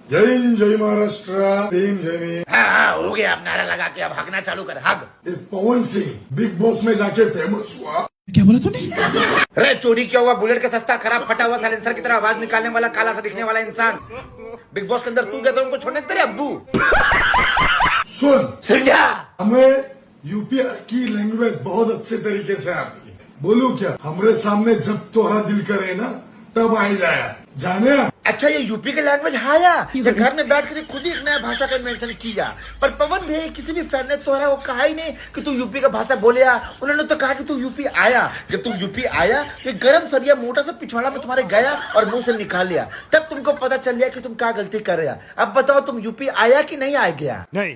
जय हिंद, जय महाराष्ट्र, जय हिंद, जय हिंद। हाँ हो गया, अब नारा लगा के अब हगना चालू कर, हग। ये पवन सिंह बिग बॉस में जाके फेमस हुआ। क्या बोला तूने? अरे चोरी किया हुआ बुलेट का सस्ता खराब फटा हुआ साइलेंसर की तरह आवाज निकालने वाला काला सा दिखने वाला इंसान बिग बॉस के अंदर तू गया तो उनको छोड़ने तेरे अब्बू। सुन जा हमें यूपी की लैंग्वेज बहुत अच्छे तरीके से आती है। बोलू क्या, हमारे सामने जब तोहरा दिल करे ना तब आई जाया जाने। अच्छा ये यूपी के लैंग्वेज हाया या घर में बैठ कर खुद ही एक नया भाषा का इन्वेंशन किया। पर पवन भाई किसी भी फैन ने तोहरा वो कहा ही नहीं कि तू यूपी का भाषा बोले। उन्होंने तो कहा कि तू यूपी आया। जब तू यूपी आया तो गरम सरिया मोटा सा पिछवाड़ा में तुम्हारे गया और मुंह से निकाल लिया, तब तुमको पता चल गया कि तुम क्या गलती कर रहे। अब बताओ तुम यूपी आया कि नहीं आ गया? नहीं।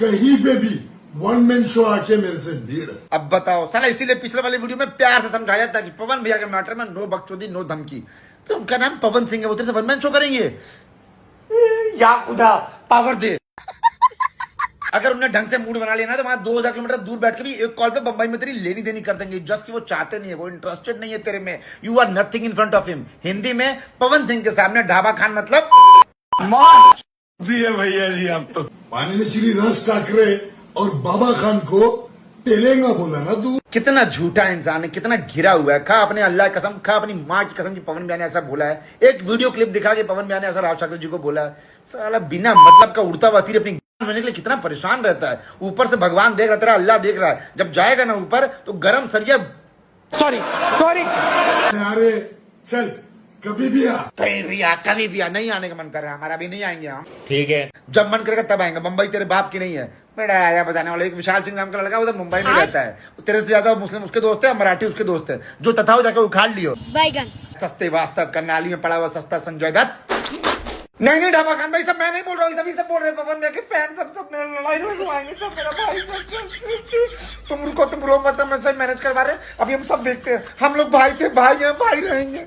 कहीं पे भी वन मैन शो आके मेरे से भीड़। अब बताओ साला, इसीलिए पिछले वाले वीडियो में प्यार से समझाया था कि पवन भैया के मैटर में नो बकचोदी नो धमकी। तो उनका नाम पवन सिंह है, वो तेरे से वन मैन शो करेंगे? या खुदा पावर दे। अगर उन्हें ढंग से मूड बना लिया ना तो वहां 2000 किलोमीटर दूर बैठ के भी एक कॉल पे बंबई में तेरी लेनी देनी कर देंगे। जस्ट कि वो चाहते नहीं है, वो इंटरेस्टेड नहीं है तेरे में। You are nothing in front of him. Hindi में पवन सिंह के सामने ढाबा खान मतलब भैया जी आप तो माननीय श्री राज ठाकरे और बाबा खान को तेलेंगा बोला ना तू। कितना झूठा इंसान है, कितना घिरा हुआ है। खा अपने अल्लाह की कसम, खा अपनी माँ की कसम की पवन भैया ने ऐसा बोला है। एक वीडियो क्लिप दिखा के पवन भैया ने ऐसा राज ठाकरे जी को बोला है। साला बिना मतलब का उड़ता हुआ तीर अपनी के लिए कितना परेशान रहता है। ऊपर से भगवान देख रहा, तेरा अल्लाह देख रहा है। जब जाएगा ना ऊपर तो गरम सरिया सॉरी अरे चल कभी भी आ। कभी भी आ। नहीं आने का मन कर रहा है हमारा, भी नहीं आएंगे हम। ठीक है, जब मन करेगा तब आएंगे। मुंबई तेरे बाप की नहीं है। बड़ा आया बताने वाला एक विशाल सिंह नाम का लड़का, वो तो मुंबई में रहता है। तेरे से ज्यादा मुस्लिम उसके दोस्त है, मराठी उसके दोस्त है। जो तथा हो जाकर उखाड़ लियो। बैगन सस्ते वास्तव करनाली में पड़ा हुआ सस्ता संजय दत्त। नहीं ढाबा खान भाई, सब मैं नहीं बोल रहा हूँ, सभी सब बोल रहे हैं। पवन भैया के फैन सब मेरा लड़ाई लगवाएंगे, सब मेरा भाई सब। तुम रुको, तुम रो मत, मैं सब मैनेज करवा रहे। अभी हम सब देखते हैं। हम लोग भाई थे, भाई हैं, भाई रहेंगे।